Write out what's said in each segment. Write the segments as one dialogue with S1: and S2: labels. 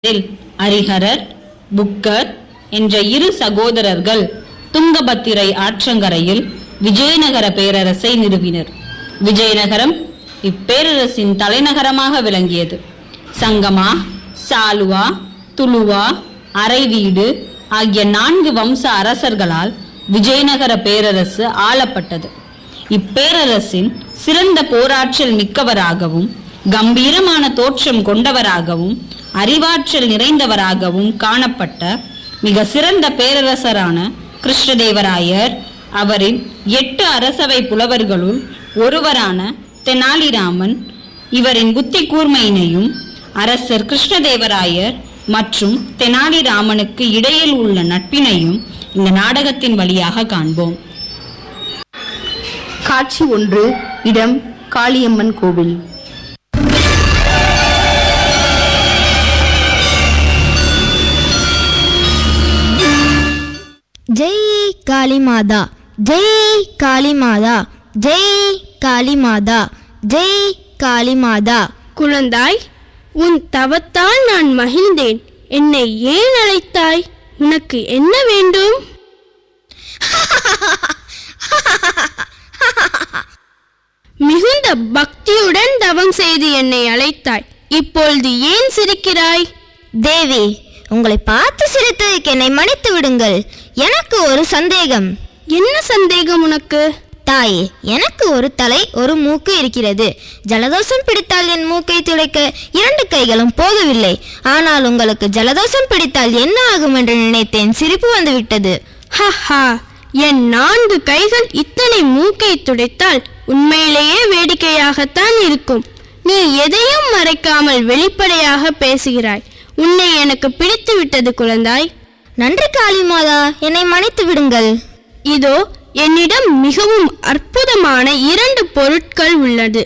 S1: Hariharar, Booker என்ற இரு சகோதரர்கள் துங்கபத்திரை ஆற்றங்கரையில் விஜயநகர பேரரசை நிறுவினர். விஜயநகரம் இப்பேரரசின் தலைநகரமாக விளங்கியது. சங்கமா, சாலுவா, துளுவா, அரைவீடு ஆகிய 4 வம்ச அரசர்களால் விஜயநகர பேரரசு ஆளப்பட்டது. இப்பேரரசின் சிறந்த போராற்றல் மிக்கவராகவும் கம்பீரமான தோற்றம் கொண்டவராகவும் அறிவாற்றல் நிறைந்தவராகவும் காணப்பட்ட மிக சிறந்த பேரரசரான கிருஷ்ணதேவராயர் அவரின் 8 அரசவை புலவர்களுள் ஒருவரான தெனாலிராமன் இவரின் புத்தி கூர்மையினையும் அரசர் கிருஷ்ணதேவராயர் மற்றும் தெனாலிராமனுக்கு இடையில் உள்ள நட்பினையும் இந்த நாடகத்தின் வழியாக காண்போம்.
S2: காட்சி 1. இடம் காளியம்மன் கோவில்.
S3: ஜெய் காளி மாதா, ஜெய் காளி மாதா, ஜெய் காளி மாதா, ஜெய் காளி மாதா.
S4: குழந்தாய், உன் தவத்தால் நான் மகிழ்ந்தேன். என்னை ஏன் அழைத்தாய்? உனக்கு என்ன வேண்டும்? மிகுந்த பக்தியுடன் தவம் செய்து என்னை அழைத்தாய். இப்பொழுது ஏன் சிரிக்கிறாய்?
S3: தேவி, உங்களை பார்த்து சிரித்ததுக்கு என்னை மன்னித்து விடுங்கள். எனக்கு ஒரு சந்தேகம்.
S4: என்ன சந்தேகம் உனக்கு?
S3: தாயே, எனக்கு ஒரு தலை ஒரு மூக்கு இருக்கிறது. ஜலதோஷம் பிடித்தால் என் மூக்கை துடைக்க 2 கைகளும் போதவில்லை. ஆனால் உங்களுக்கு ஜலதோஷம் பிடித்தால் என்ன ஆகும் என்று நினைத்தேன். சிரிப்பு வந்துவிட்டது.
S4: ஹஹா, என் 4 கைகள் இத்தனை மூக்கை துடைத்தால் உண்மையிலேயே வேடிக்கையாகத்தான் இருக்கும். நீ எதையும் மறைக்காமல் வெளிப்படையாக பேசுகிறாய். உன்னை எனக்கு பிடித்து விட்டது குழந்தாய்.
S3: நன்றி காளிமாதா, என்னை மன்னித்து விடுங்கள்.
S4: இதோ என்னிடம் மிகவும் அற்புதமான 2 பொருட்கள் உள்ளது.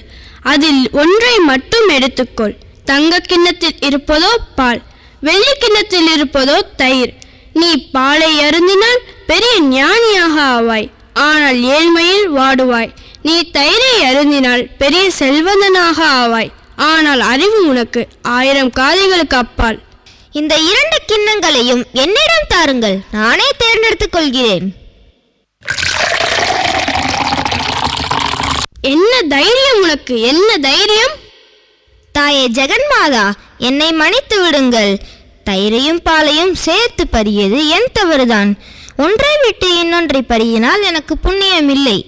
S4: அதில் ஒன்றை மட்டும் எடுத்துக்கொள். தங்க கிண்ணத்தில் இருப்பதோ பால், வெள்ளி கிண்ணத்தில் இருப்பதோ தயிர். நீ பாலை அருந்தினால் பெரிய ஞானியாக ஆவாய், ஆனால் ஏழ்மையில் வாடுவாய். நீ தயிரை அருந்தினால் பெரிய செல்வந்தனாக ஆவாய், ஆனால் அறிவு உனக்கு 1000 காதைகளுக்கு அப்பால்.
S3: இந்த 2 கிண்ணங்களையும் என்னிடம் தாருங்கள், நானே தேர்ந்தெடுத்துக் கொள்கிறேன்.
S4: என்ன தைரியம் உனக்கு? என்ன தைரியம்?
S3: தாயே ஜெகன்மாதா, என்னை மன்னித்து விடுங்கள். தயிரையும் பாலையும் சேர்த்து பறியது என் தவறுதான். ஒன்றை விட்டு இன்னொன்றை பறியினால் எனக்கு புண்ணியம் இல்லை.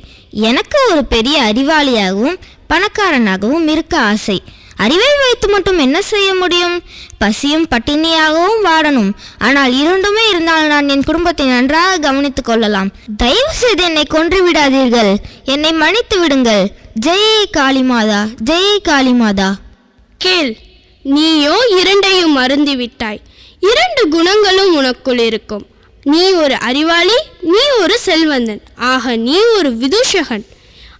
S3: எனக்கு ஒரு பெரிய அறிவாளியாகவும் பணக்காரனாகவும் இருக்க ஆசை. அறிவை வைத்து மட்டும் என்ன செய்ய முடியும்? பசியும் பட்டினியாகவும் வாடணும். ஆனால் இரண்டுமே இருந்தால் நான் என் குடும்பத்தை நன்றாக கவனித்துக் கொள்ளலாம். தயவு செய்து என்னை கொன்று விடாதீர்கள். என்னை மன்னித்து விடுங்கள். ஜெய் காளிமாதா, ஜெய் காளிமாதா.
S4: கேள், நீயோ 2ஐயும் அருந்திவிட்டாய். 2 குணங்களும் உனக்குள் இருக்கும். நீ ஒரு அறிவாளி, நீ ஒரு செல்வந்தன். ஆக நீ ஒரு விதூஷகன்.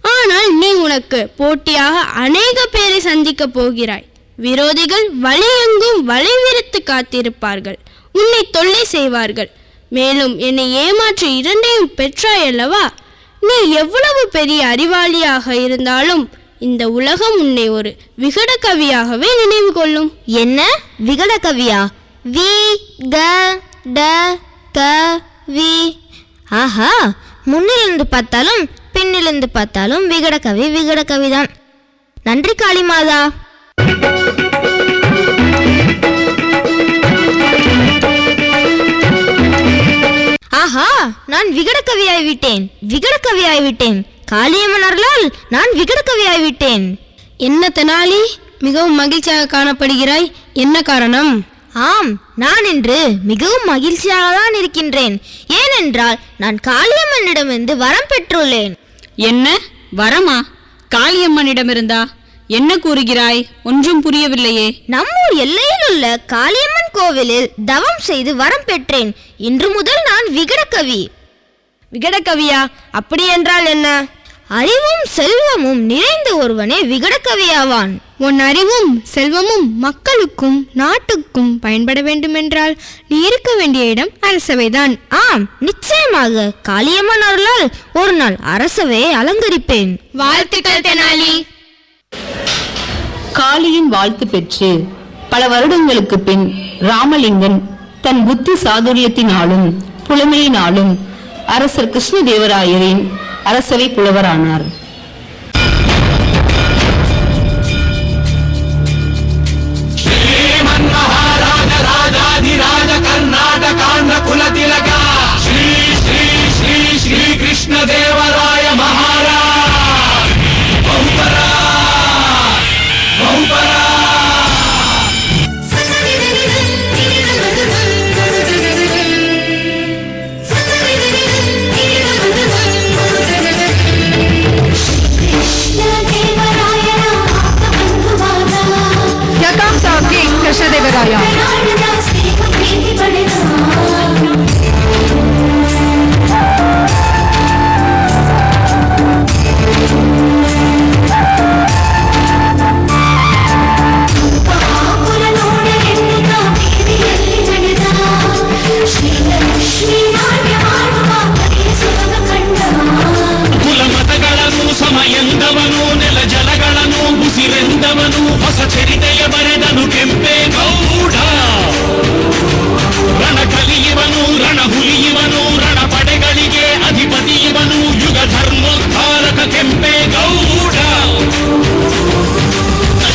S4: ஆனால் நீ உனக்கு போட்டியாக அநேக பேரை சந்திக்க போகிறாய். விரோதிகள் வழியெங்கும் வழிவிரித்து காத்திருப்பார்கள். உன்னை தொல்லை செய்வார்கள். மேலும் என்னை ஏமாற்றி 2ஐயும் பெற்றாய் அல்லவா? நீ எவ்வளவு பெரிய அறிவாளியாக இருந்தாலும் இந்த உலகம் உன்னை ஒரு விகட கவியாகவே நினைவு கொள்ளும்.
S3: என்ன விகட கவியா? வி க ட க வி. ஆஹா, முன்னிலிருந்து பார்த்தாலும் பின்னிலிருந்து பார்த்தாலும் விகட கவிதான். நன்றி காளிமாதா. ஆஹா, நான் விகட கவியாய்விட்டேன். காளியம்மன் அருளால் நான் விகட கவியாய்விட்டேன்.
S4: என்ன தெனாலி, மிகவும் மகிழ்ச்சியாக காணப்படுகிறாய்? என்ன காரணம்?
S3: ஆம், நான் இன்று மிகவும் மகிழ்ச்சியாக தான் இருக்கின்றேன். ஏனென்றால் நான் காளியம்மனிடமிருந்து வரம் பெற்றுள்ளேன்.
S1: என்ன வரமா? காளியம்மனிடமிருந்தா? என்ன கூறுகிறாய்? ஒன்றும் புரியவில்லையே.
S3: நம்மூர் எல்லையில் உள்ள காளியம்மன் கோவிலில் தவம் செய்து வரம் பெற்றேன். இன்று முதல் நான் விகடகவி.
S4: விகடகவியா? அப்படி என்றால் என்ன?
S3: அறிவும் செல்வமும் நிறைந்த ஒருவனே விகடகவியாவான்.
S4: உன் அறிவும் செல்வமும் மக்களுக்கும் நாட்டுக்கும் பயன்பட வேண்டுமென்றால் நீ இருக்க வேண்டிய இடம் அரசவைதான்.
S3: ஆம், நிச்சயமாக காளியம்மன் அருளால் ஒரு நாள் அரசவையை அலங்கரிப்பேன்.
S4: வாழ்த்துக்கள் தெனாலி.
S1: காளியின் வாழ்த்து பெற்று
S2: பல வருடங்களுக்கு பின் ராமலிங்கன் தன் புத்தி சாதுரியத்தினாலும் புலமையினாலும் அரசர் கிருஷ்ணதேவராயரின் அரசவை புலவரானார்.
S5: ರಾಜಾಧಿರಾಜ ಕರ್ನಾಟಕಾಂಧ್ರ ಕುಲ ತಿಲಕ Shri Shri Shri Shri Krishnadevaraya Maharaj ಬಹುಪರ ಬಹುಪರ.
S2: Here comes our king, Krishnadevaraya.
S5: ಕುಲ ಮತಗಳನ್ನು ಸಮಯಂದವನು ನೆಲ ಜಲಗಳನ್ನು ಉಸಿರೆಂದವನು ಹೊಸ ಚರಿತೆಯ ಬರೆದನು ಕೆಂಪೇಗೌಡ. ರಣ ಕಲಿಯುವನು ರಣ ಹುಲಿಯುವನು ರಣ ಪಡೆಗಳಿಗೆ ಅಧಿಪತಿಯುವನು ಯುಗ ಧರ್ಮೋದ್ಧಾರಕ ಕೆಂಪೇಗೌಡ.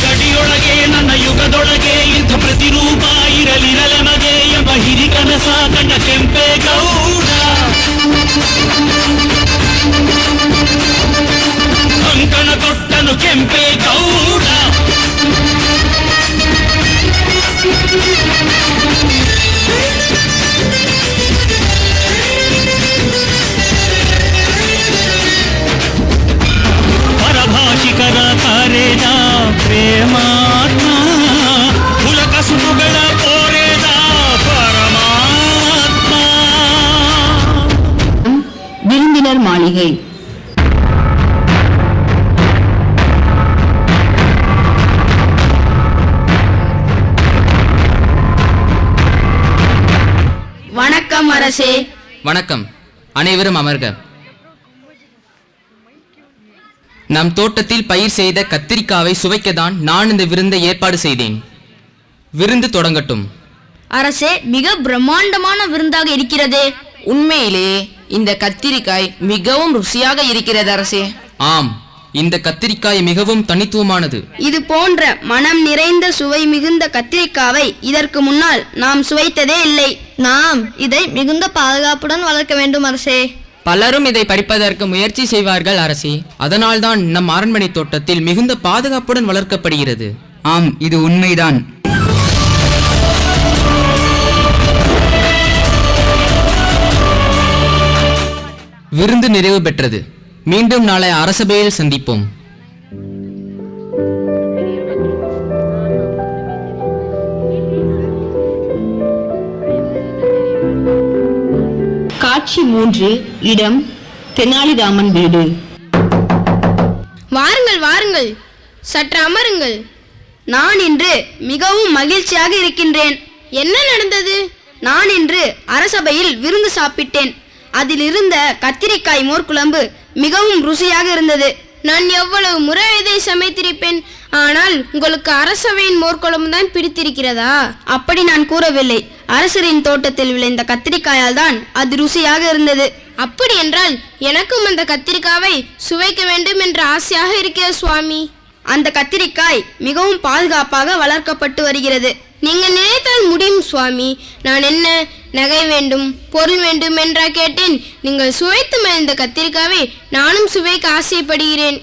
S5: ಗಡಿಯೊಳಗೆ ನನ್ನ ಯುಗದೊಳಗೆ ಇಂಥ ಪ್ರತಿರೂಪ ಇರಲಿರಲೆಮಗೆ ಎಂಬ ಹಿರಿಕನಸ ಕಂಡ ಕೆಂಪೇಗೌಡ. ಕಂಕಣ ಕೊಟ್ಟನು ಕೆಂಪೇಗೌಡ. ಪರಭಾಷಿಕರ ಕರೆದ ಪ್ರೇಮಾತ್ಮ ಕುಲ ಕಸುಬುಗಳ ಪೋರೆದ ಪರಮಾತ್ಮ.
S2: விருந்தினர் மாளிகை.
S4: வணக்கம் அரசே.
S6: வணக்கம். அனைவரும் அமர்க. நம் தோட்டத்தில் பயிர் செய்த கத்திரிக்காவை சுவைக்கத்தான் நான் இந்த விருந்தை ஏற்பாடு செய்தேன். விருந்து தொடங்கட்டும்.
S7: அரசே, மிக பிரம்மாண்டமான விருந்தாக இருக்கிறதே.
S8: உண்மையிலேயே இந்த கத்திரிக்காய் மிகவும் ருசியாக இருக்கிறது அரசே.
S6: ஆம், இந்த கத்திரிக்காய் மிகவும் தனித்துவமானது.
S4: இது போன்ற மனம் நிறைந்த சுவை மிகுந்த கத்திரிக்காவை இதற்கு முன்னால் நாம் சுவைத்ததே இல்லை.
S3: நாம் இதை மிகுந்த பாதுகாப்புடன் வளர்க்க வேண்டும் அரசே.
S6: பலரும் இதை பறிப்பதற்கு முயற்சி செய்வார்கள் அரசி. அதனால்தான் நம் அரண்மனை தோட்டத்தில் மிகுந்த பாதுகாப்புடன் வளர்க்கப்படுகிறது.
S9: ஆம், இது உண்மைதான்.
S6: விருந்து நிறைவு பெற்றது. மீண்டும் நாளை அரசபையில் சந்திப்போம்.
S2: காட்சி 3, இடம் தெனாலிராமன் வீடு.
S4: வாருங்கள் வாருங்கள், சற்று அமருங்கள். நான் இன்று மிகவும் மகிழ்ச்சியாக இருக்கின்றேன். என்ன நடந்தது? நான் இன்று அரசபையில் விருந்து சாப்பிட்டேன். அதில் இருந்த கத்திரிக்காய் மோர்குழம்பு மிகவும் ருசியாக இருந்தது. நான் எவ்வளவு முறை இதை சமைத்திருப்பேன், ஆனால் உங்களுக்கு அரசவையின் மோர்குழம்பு தான் பிடித்திருக்கிறதா? அப்படி நான் கூறவில்லை. அரசரின் தோட்டத்தில் விளைந்த கத்திரிக்காயால் தான் அது ருசியாக இருந்தது. அப்படி என்றால் எனக்கும் அந்த கத்திரிக்காவை சுவைக்க வேண்டும் என்ற ஆசையாக இருக்கிறது சுவாமி. அந்த கத்திரிக்காய் மிகவும் பாதுகாப்பாக வளர்க்கப்பட்டு வருகிறது. நீங்கள் நினைத்தால் முடியும் சுவாமி. நான் என்ன நகை வேண்டும், பொருள் வேண்டும் என்றா கேட்டேன். நீங்கள் சுவைத்து மகிழ்ந்த கத்திரிக்காவை நானும் சுவைக்க ஆசைப்படுகிறேன்.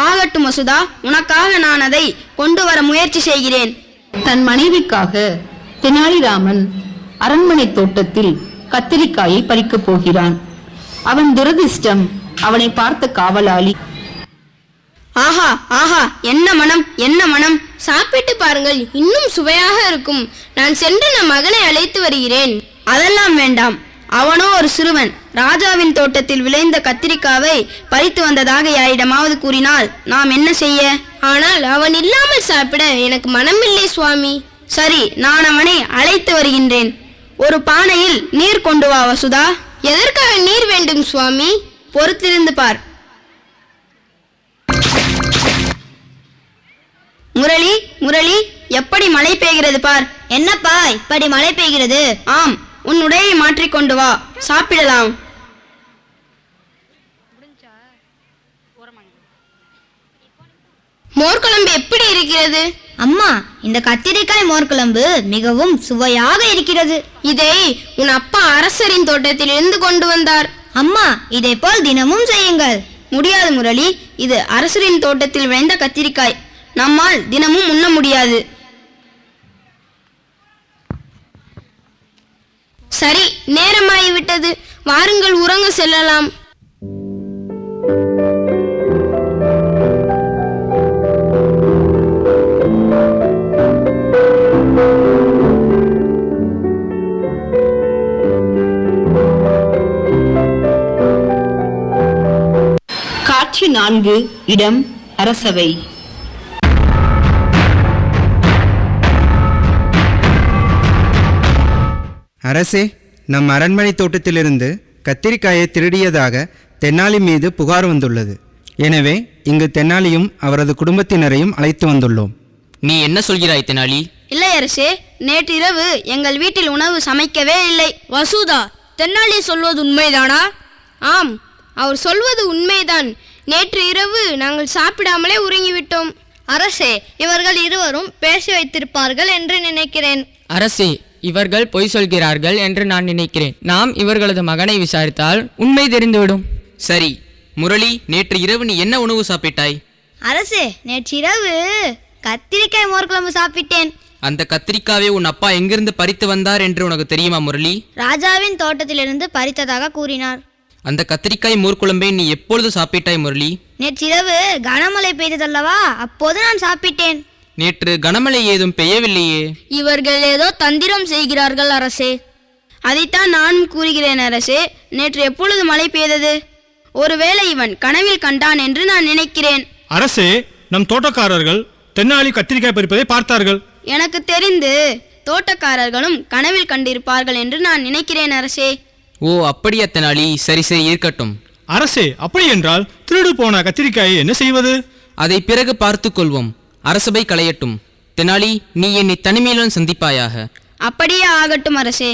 S4: ஆகட்டும் மசுதா, உனக்காக நான் அதை கொண்டு வர முயற்சி செய்கிறேன்.
S2: தன் மனைவிக்காக தெனாலிராமன் அரண்மனை தோட்டத்தில் கத்திரிக்காயை பறிக்கப் போகிறான். அவன் துரதிர்ஷ்டம் அவனை பார்த்த காவலாளி,
S4: ஆஹா ஆஹா, என்ன மனம் என்ன மனம்! சாப்பிட்டு பாருங்கள், இன்னும் சுவையாக இருக்கும். நான் சென்று நம் மகனை அழைத்து வருகிறேன். அதெல்லாம் வேண்டாம். அவனோ ஒரு சிறுவன். ராஜாவின் தோட்டத்தில் விளைந்த கத்திரிக்காவை பறித்து வந்ததாக யாரிடமாவது கூறினால் நாம் என்ன செய்ய? ஆனால் அவன் இல்லாமல் சாப்பிட எனக்கு மனமில்லை சுவாமி. சரி, நான் அவனை அழைத்து வருகின்றேன். ஒரு பானையில் நீர் கொண்டு வா வசுதா. எதற்காக நீர் வேண்டும் சுவாமி? பொறுத்திருந்து பார். முரளி முரளி, எப்படி மழை பெய்கிறது பார்.
S3: என்னப்பா இப்படி மழை பெய்கிறது?
S4: ஆம், உன் உடையை மாற்றிக்கொண்டு வா, சாப்பிடலாம். மோர்குழம்பு எப்படி இருக்கிறது?
S3: அம்மா, இந்த கத்திரிக்காய் மோர்குழம்பு மிகவும் சுவையாக இருக்கிறது.
S4: இதை உன் அப்பா அரசரின் தோட்டத்தில் இருந்து கொண்டு வந்தார்.
S3: அம்மா, இதை போல் தினமும் செய்யுங்கள்.
S4: முடியாது முரளி, இது அரசரின் தோட்டத்தில் விளைந்த கத்திரிக்காய். நம்மால் தினமும் உண்ண முடியாது. சரி, நேரமாகிவிட்டது, வாருங்கள் உறங்க செல்லலாம்.
S2: காட்சி 4. இடம் அரசவை.
S10: அரசே, நம் அரண்மனை தோட்டத்திலிருந்து கத்திரிக்காயை திருடியதாக தென்னாலி மீது புகார் வந்துள்ளது. எனவே இங்கு தென்னாலியும் அவரது குடும்பத்தினரையும் அழைத்து வந்துள்ளோம்.
S6: நீ என்ன சொல்கிறாய் தெனாலி?
S4: இல்லை அரசே, நேற்றிரவு எங்கள் வீட்டில் உணவு சமைக்கவே இல்லை.
S7: வசுதா, தென்னாலி சொல்வது உண்மைதானா?
S4: ஆம், அவர் சொல்வது உண்மைதான். நேற்று இரவு நாங்கள் சாப்பிடாமலே உறங்கிவிட்டோம்.
S3: அரசே, இவர்கள் இருவரும் பேசி வைத்திருப்பார்கள் என்று நினைக்கிறேன்.
S6: அரசே, இவர்கள் பொய் சொல்கிறார்கள் என்று நான் நினைக்கிறேன். நாம் இவர்களது மகனை விசாரித்தால் உண்மை தெரிந்துவிடும். சரி முரளி, நேற்று இரவு நீ என்ன உணவு சாப்பிட்டாய்?
S3: அரசே, நேற்றிரவு கத்திரிக்காய் மோர்குழம்பு சாப்பிட்டேன்.
S6: அந்த கத்திரிக்காவை உன் அப்பா எங்கிருந்து பறித்து வந்தார் என்று உனக்கு தெரியுமா முரளி?
S3: ராஜாவின் தோட்டத்திலிருந்து பறித்ததாக கூறினார்.
S6: அந்த கத்திரிக்காய் மூர்க்குழம்பை நீ எப்பொழுது சாப்பிட்டாய் முரளி?
S3: நேற்றிரவு கனமழை பெய்ததல்லவா, அப்போது நான் சாப்பிட்டேன்.
S6: நேற்று கனமழை ஏதும் பெய்யவில்லையே.
S7: இவர்கள் ஏதோ தந்திரம் செய்கிறார்கள் அரசே.
S4: அதைத்தான் நானும் கூறுகிறேன் அரசே. நேற்று எப்பொழுது மழை பெய்தது? ஒருவேளை இவன் கனவில் கண்டான் என்று நான் நினைக்கிறேன்.
S11: அரசே, நம் தோட்டக்காரர்கள் தென்னாலி கத்திரிக்காய் பறிப்பதை பார்த்தார்கள்.
S4: எனக்கு தெரிந்து தோட்டக்காரர்களும் கனவில் கண்டிருப்பார்கள் என்று நான் நினைக்கிறேன் அரசே.
S6: ஓ அப்படியா தெனாலி, சரி சரி இருக்கட்டும்.
S11: அரசே, அப்படி என்றால் திருடு போன கத்திரிக்காயை என்ன செய்வது?
S6: அதை பிறகு பார்த்து கொள்வோம். அரசபை களையட்டும். தெனாலி, நீ என்னை தனிமையிலும் சந்திப்பாயாக.
S4: அப்படியே ஆகட்டும் அரசே.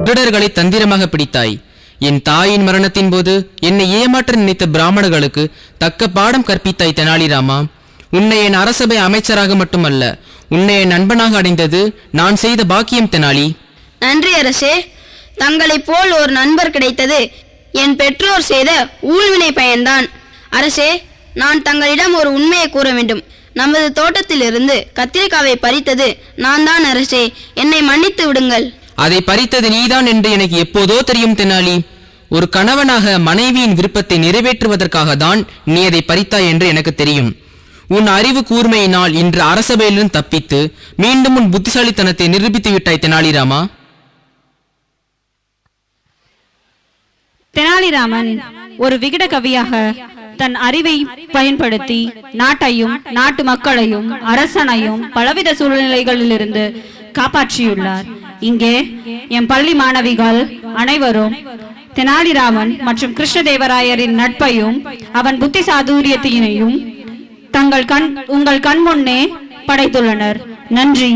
S6: திருடர்களை தந்திரமாக பிடித்தாய். என் தாயின் மரணத்தின் போது என்னை ஏமாற்ற நினைத்த பிராமணர்களுக்கு தக்க பாடம் கற்பித்தாய் தெனாலிராமா. உன்னை என் அரசபை அமைச்சராக மட்டுமல்ல, உன்னை என் நண்பனாக அடைந்தது நான் செய்த பாக்கியம் தெனாலி.
S4: நன்றி அரசே. தங்களைப் போல் ஒரு நண்பர் கிடைத்தது என் பெற்றோர் செய்த ஊழ்வினை பயன்தான். அரசே, நான் தங்களிடம் ஒரு உண்மையை கூற வேண்டும். நமது தோட்டத்திலிருந்து கத்திரிக்காவை பறித்தது நான் தான் அரசே. என்னை மன்னித்து விடுங்கள்.
S6: அதை பறித்தது நீதான் என்று எனக்கு எப்போதோ தெரியும் தெனாலி. ஒரு கணவனாக மனைவியின் விருப்பத்தை நிறைவேற்றுவதற்காக தான் நீ அதை பறித்தாய் என்று எனக்கு தெரியும். உன் அறிவு கூர்மையினால் இன்று அரசபையிலிருந்து தப்பித்து மீண்டும் உன் புத்திசாலித்தனத்தை நிரூபித்து விட்டாய் தெனாலிராமா.
S1: தெனாலிராமன் ஒரு விகட கவியாக தன் அறிவை பயன்படுத்தி நாட்டையும் நாட்டு மக்களையும் அரசனையும் பலவித சூழ்நிலைகளிலிருந்து காப்பாற்றியுள்ளார். இங்கே என் பள்ளி மாணவிகள் அனைவரும் தெனாலிராமன் மற்றும் கிருஷ்ணதேவராயரின் நட்பையும் அவன் புத்தி சாதுரியத்தினையும் உங்கள் கண் முன்னே படைத்துள்ளனர். நன்றி.